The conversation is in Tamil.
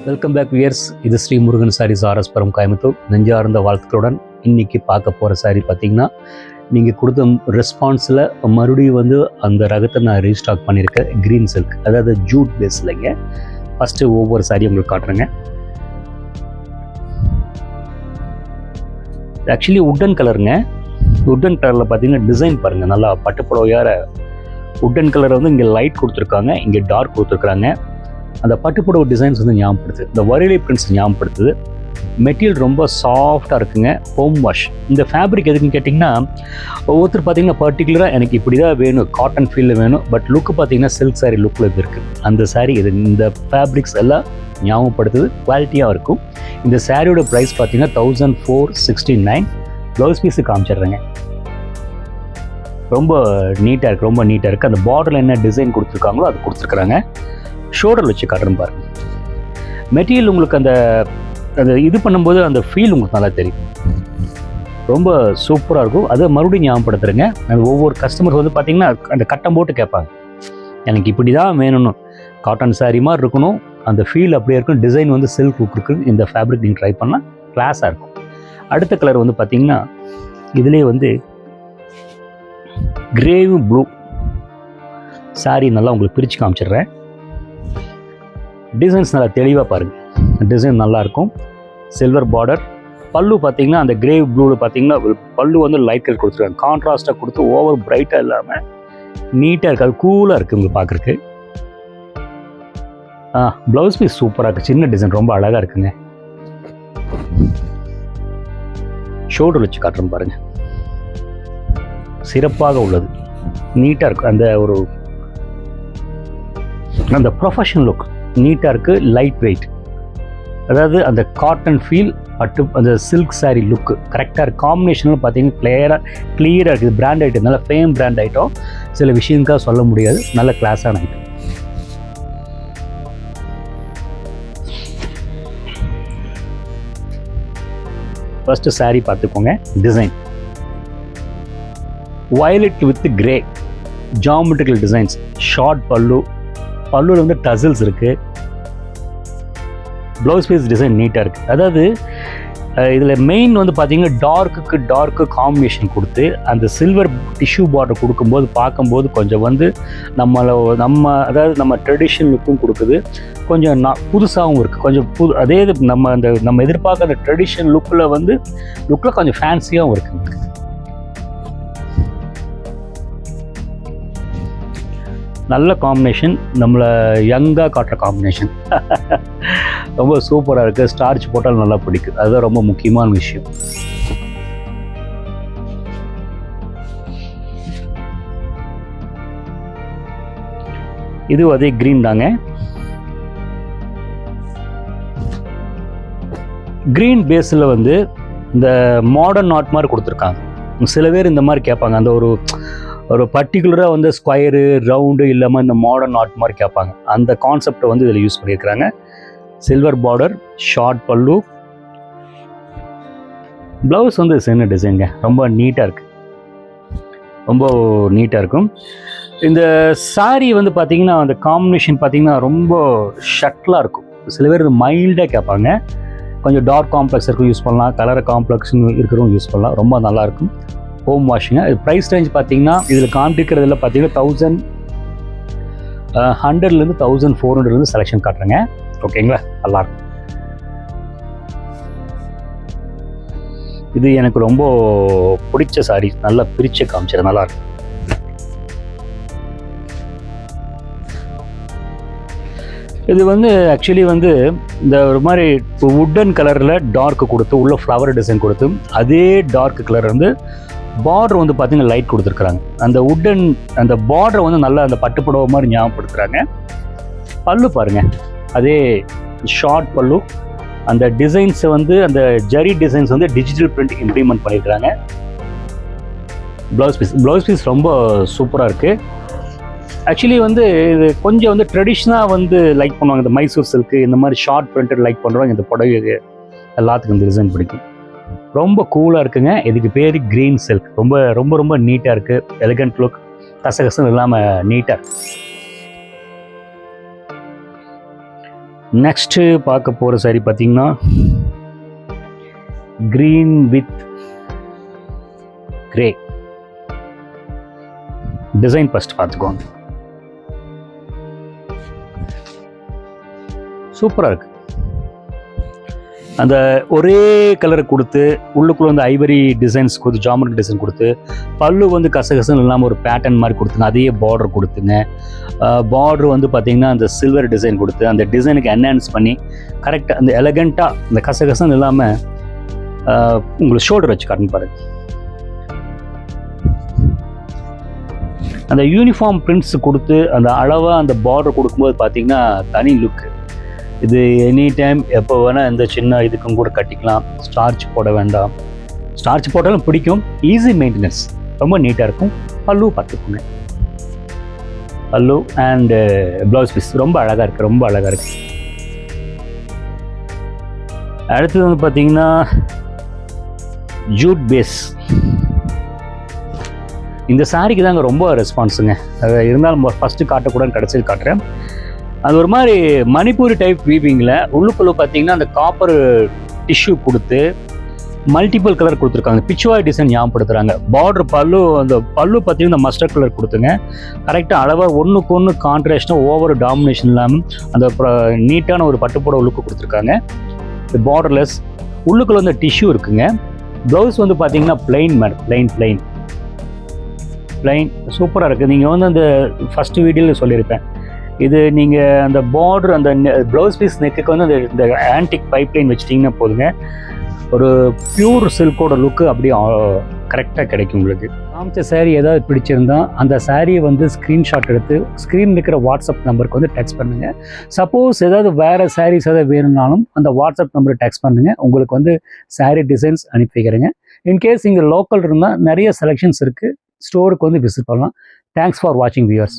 Welcome back wears. இது ஸ்ரீ முருகன் சாரீஸ் ஆர்எஸ்புரம் கோயம்புத்தூர். நெஞ்சார்ந்த வாழ்த்துக்களுடன் இன்றைக்கி பார்க்க போகிற சாரீ பார்த்திங்கன்னா, நீங்கள் கொடுத்த ரெஸ்பான்ஸில் மறுபடியும் அந்த ரகத்தை நான் ரீஸ்டாக் பண்ணியிருக்கேன். க்ரீன் சில்க், அதாவது ஜூட் பேஸ்லைங்க. ஃபஸ்ட்டு ஒவ்வொரு சாரியும் உங்களுக்கு காட்டுறேங்க. ஆக்சுவலி உட்டன் கலருங்க. உட்டன் கலரில் பார்த்தீங்கன்னா டிசைன் பாருங்கள், நல்லா பட்டுப்புடவையார உட்டன் கலரை இங்கே லைட் கொடுத்துருக்காங்க, இங்கே டார்க் கொடுத்துருக்குறாங்க. அந்த பட்டுப்புடவை டிசைன்ஸ் ஞாபகப்படுத்துது, இந்த வரிலை பிரிண்ட்ஸ் ஞாபகப்படுத்துது. மெட்டீரியல் ரொம்ப சாஃப்டாக இருக்குங்க. Home wash. இந்த ஃபேப்ரிக் எதுக்குன்னு கேட்டிங்கன்னா, ஒவ்வொருத்தர் பார்த்தீங்கன்னா பர்டிகுலராக எனக்கு இப்படி தான் வேணும், காட்டன் ஃபீல்டில் வேணும், பட் லுக்கு பார்த்தீங்கன்னா சில்க் சாரீ லுக்கில் இது இருக்குது. அந்த சாரீ இது, இந்த ஃபேப்ரிக்ஸ் எல்லாம் ஞாபகப்படுத்துது, குவாலிட்டியாக இருக்கும். இந்த சாரியோட ப்ரைஸ் பார்த்தீங்கன்னா 1469. ப்ளவுஸ் பீஸு காமிச்சிடுறேங்க. ரொம்ப நீட்டாக இருக்குது, ரொம்ப நீட்டாக இருக்குது. அந்த பார்டரில் என்ன டிசைன் கொடுத்துருக்காங்களோ அது கொடுத்துருக்குறாங்க. ஷோல்டர் வச்சு காட்டுறேன் பாருங்க. மெட்டீரியல் உங்களுக்கு அந்த இது பண்ணும்போது அந்த ஃபீல் உங்களுக்கு நல்லா தெரியும். ரொம்ப சூப்பராக இருக்கும். அதை மறுபடியும் ஞாபகப்படுத்துறேங்க. ஒவ்வொரு கஸ்டமர் பார்த்தீங்கன்னா அந்த கட்டம் போட்டு கேட்பாங்க, எனக்கு இப்படி தான் வேணும்னு. காட்டன் சாரீ மாதிரி இருக்கணும், அந்த ஃபீல் அப்படியே இருக்கும். டிசைன் சில்க் லுக் இருக்குது. இந்த ஃபேப்ரிக் நீங்கள் ட்ரை பண்ணால் கிளாஸாக இருக்கும். அடுத்த கலர் பார்த்தீங்கன்னா, இதுலேயே கிரேவும் ப்ளூ சாரீ நல்லா உங்களுக்கு பிரித்து காமிச்சிடுறேன். டிசைன்ஸ் நல்லா தெளிவாக பாருங்கள். டிசைன் நல்லாயிருக்கும். Silver border. பல்லு பார்த்தீங்கன்னா அந்த கிரே ப்ளூவில் பார்த்தீங்கன்னா பல்லு லைட் கலர் கொடுத்துருக்காங்க. கான்ட்ராஸ்ட்டாக கொடுத்து ஓவர் பிரைட்டாக இல்லாமல் நீட்டாக இருக்காது, கூலாக இருக்குது உங்களுக்கு பார்க்குறக்கு. ப்ளவுஸ் பீஸ் சூப்பராக இருக்குது. சின்ன டிசைன் ரொம்ப அழகாக இருக்குங்க. ஷோல்டர் வச்சு காட்டுறோம் பாருங்கள். சிறப்பாக உள்ளது, நீட்டாக இருக்கும். அந்த ப்ரொஃபஷனல் லுக் நீட்டாக இருக்குது. லைட் வெயிட், அதாவது அந்த காட்டன் ஃபீல், அந்த சில்க் சாரீ லுக்கு கரெக்டாக இருக்குது. காம்பினேஷனில் பார்த்தீங்கன்னா கிளியராக இருக்குது. பிராண்ட் ஐட்டம், நல்ல ஃபேம் பிராண்ட் ஐட்டம். சில விஷயங்களுக்காக சொல்ல முடியாது, நல்ல கிளாஸான ஐட்டம். ஃபஸ்ட்டு சாரீ பார்த்துக்கோங்க. Design violet with grey geometrical designs. Short பல்லுவில் டசல்ஸ் இருக்குது. ப்ளவுஸ் பீஸ் டிசைன் நீட்டாக இருக்குது. அதாவது இதில் மெயின் பார்த்தீங்கன்னா டார்க்கு காம்பினேஷன் கொடுத்து அந்த சில்வர் டிஷ்யூ பார்டர் கொடுக்கும்போது பார்க்கும்போது கொஞ்சம் நம்ம ட்ரெடிஷன் லுக்கும் கொடுக்குது. கொஞ்சம் புதுசாகவும் இருக்குது. கொஞ்சம் அதே நம்ம எதிர்பார்க்குற அந்த ட்ரெடிஷன் லுக்கில் கொஞ்சம் ஃபேன்சியாகவும் இருக்குது. நல்ல காம்பினேஷன், நம்மளை யங்காக காட்டுற காம்பினேஷன். ரொம்ப சூப்பராக இருக்குது. ஸ்டார்ச் போட்டால் நல்லா பிடிக்கும், அதுதான் ரொம்ப முக்கியமான விஷயம். இது அதே க்ரீன் தாங்க. க்ரீன் பேஸில் இந்த மாடர்ன் ஆர்ட் மாதிரி கொடுத்துருக்காங்க. சில பேர் இந்த மாதிரி கேட்பாங்க, அந்த ஒரு பர்டிகுலராக ஸ்கொயரு ரவுண்டு இல்லாமல் இந்த மாடர்ன் ஆர்ட் மாதிரி கேட்பாங்க. அந்த கான்செப்டை இதில் யூஸ் பண்ணியிருக்கிறாங்க. சில்வர் பார்டர், ஷார்ட் பல்லு, ப்ளவுஸ் சின்ன டிசைனுங்க. ரொம்ப நீட்டாக இருக்குது, ரொம்ப நீட்டாக இருக்கும். இந்த சாரீ பார்த்தீங்கன்னா அந்த காம்பினேஷன் பார்த்தீங்கன்னா ரொம்ப ஷட்டிலாக இருக்கும். சில பேர் இது மைல்டாக கேட்பாங்க. கொஞ்சம் டார்க் காம்ப்ளெக்ஸ் இருக்கும் யூஸ் பண்ணலாம், கலர் காம்ப்ளெக்ஸ் இருக்கிறவங்க யூஸ் பண்ணலாம். ரொம்ப நல்லாயிருக்கும். ஹோம் வாஷிங்க. இது ப்ரைஸ் ரேஞ்ச் பார்த்தீங்கன்னா இதில் காண்பிக்கிறதுல பார்த்தீங்கன்னா 1100 1400 செலெக்ஷன் காட்டுறேங்க. ஓகேங்களா? நல்லாயிருக்கும். இது எனக்கு ரொம்ப பிடிச்ச சாரீ. நல்லா பிரித்து காமிச்சிடும், நல்லாயிருக்கும். இது ஆக்சுவலி இந்த ஒரு மாதிரி வுட்டன் கலரில் டார்க் கொடுத்து உள்ள ஃப்ளவர் டிசைன் கொடுத்து அதே டார்க் கலர் பார்டர் பார்த்தீங்கன்னா லைட் கொடுத்துருக்குறாங்க. அந்த வுட்டன் அந்த பார்டரை நல்லா அந்த பட்டுப்புடவை மாதிரி ஞாபகப்படுத்துகிறாங்க. பல்லு பாருங்கள், அதே ஷார்ட் பல்லு. அந்த டிசைன்ஸை அந்த zari designs digital print implement பண்ணியிருக்கிறாங்க. ப்ளவுஸ் பீஸ் ரொம்ப சூப்பராக இருக்குது. ஆக்சுவலி இது கொஞ்சம் ட்ரெடிஷ்னாக லைக் பண்ணுவாங்க. இந்த மைசூர் சில்க்கு இந்த மாதிரி ஷார்ட் பிரிண்டட் லைக் பண்ணுறவங்க இந்த புடவை எல்லாத்துக்கும் இந்த டிசைன் பிடிக்கும். ரொம்ப கூலாக இருக்குங்க. இதுக்கு பேர் க்ரீன் சில்க். ரொம்ப ரொம்ப ரொம்ப நீட்டாக இருக்குது. எலிகண்ட் லுக், கசகசம் இல்லாமல் நீட்டாக இருக்குது. நெக்ஸ்ட்டு பார்க்க போகிற saree பார்த்தீங்கன்னா green with grey. Design first பார்த்துக்கோங்க. சூப்பராக இருக்குது. அந்த ஒரே கலரை கொடுத்து உள்ளுக்குள்ளே வந்து ஐவரி டிசைன்ஸ் கொடுத்து ஜாமெட்ரிக் டிசைன் கொடுத்து பல்லு வந்து கசகசன்னு இல்லாமல் ஒரு பேட்டர்ன் மாதிரி கொடுத்துங்க. அதையே பார்டர் கொடுத்துங்க. பார்டர் வந்து பார்த்திங்கன்னா அந்த சில்வர் டிசைன் கொடுத்து அந்த டிசைனுக்கு என்ஹான்ஸ் பண்ணி கரெக்டாக அந்த எலகண்ட்டாக அந்த கசகசன்னு இல்லாமல் உங்களுக்கு ஷோல்டர் வச்சு காட்டுன்னு பாருங்க. அந்த யூனிஃபார்ம் பிரிண்ட்ஸ் கொடுத்து அந்த அளவாக அந்த பார்டர் கொடுக்கும்போது பார்த்திங்கன்னா தனி லுக்கு. இது எனி டைம் எப்போ வேணால் இந்த சின்ன இதுக்கும் கூட கட்டிக்கலாம். ஸ்டார்ச் போட வேண்டாம். ஸ்டார்ச் போட்டாலும் பிடிக்கும். Easy maintenance. ரொம்ப நீட்டாக இருக்கும். பல்லு பார்த்துக்கோங்க. பல்லு அண்டு ப்ளவுஸ் பீஸ் ரொம்ப அழகாக இருக்குது. ரொம்ப அழகாக இருக்குது. அடுத்தது வந்து பார்த்திங்கன்னா ஜூட் பேஸ். இந்த சாரிக்கு தாங்க ரொம்ப ரெஸ்பான்ஸுங்க. அது இருந்தாலும் ஃபஸ்ட்டு காட்டக்கூடாதுன்னு கடைசியில் காட்டுறேன். அது ஒரு மாதிரி மணிப்பூரி டைப் வீவிங்கில் உள்ளுக்குள்ளே பார்த்தீங்கன்னா அந்த காப்பர் டிஷ்யூ கொடுத்து மல்டிபிள் கலர் கொடுத்துருக்காங்க. பிச்சுவாய் டிசைன் ஞாபகப்படுத்துகிறாங்க. பார்டர் பல்லு அந்த பல்லு பார்த்தீங்கன்னா மஸ்டர்ட் கலர் கொடுத்துங்க. கரெக்டாக அளவாக ஒன்றுக்கு ஒன்று கான்ட்ராஸ்டாக ஓவர் டாமினேஷன் இல்லாமல் அந்த நீட்டான ஒரு பட்டுப்புடவை லுக்கு கொடுத்துருக்காங்க. பார்டர்லெஸ் உள்ளுக்குள்ளே வந்து டிஷ்யூ இருக்குங்க. ப்ளவுஸ் வந்து பார்த்தீங்கன்னா பிளைன் மேடம். பிளைன் சூப்பராக இருக்குது. நீங்கள் வந்து அந்த ஃபஸ்ட்டு வீடியோவில் சொல்லியிருப்பேன். இது நீங்கள் அந்த பார்டர் அந்த ப்ளவுஸ் பீஸ் நெக்குக்கு வந்து இந்த ஆன்டிக் பைப்லைன் வச்சிட்டிங்கன்னா போதுங்க. ஒரு பியூர் சில்கோட லுக்கு அப்படியே கரெக்டாக கிடைக்கும் உங்களுக்கு. காமிச்ச சாரீ ஏதாவது பிடிச்சிருந்தா அந்த சாரியை வந்து ஸ்க்ரீன்ஷாட் எடுத்து ஸ்க்ரீன் இருக்கிற வாட்ஸ்அப் நம்பருக்கு வந்து டெக்ஸ்ட் பண்ணுங்கள். சப்போஸ் ஏதாவது வேறு சாரீஸ் ஏதாவது வேணும்னாலும் அந்த வாட்ஸ்அப் நம்பரை டெக்ஸ்ட் பண்ணுங்கள். உங்களுக்கு வந்து சாரீ டிசைன்ஸ் அனுப்பி வைக்கிறேங்க. இன்கேஸ் இங்கே லோக்கல் இருந்தால் நிறைய செலெக்ஷன்ஸ் இருக்குது. ஸ்டோருக்கு வந்து விசிட் பண்ணலாம். தேங்க்ஸ் ஃபார் வாட்சிங் வியூவர்ஸ்.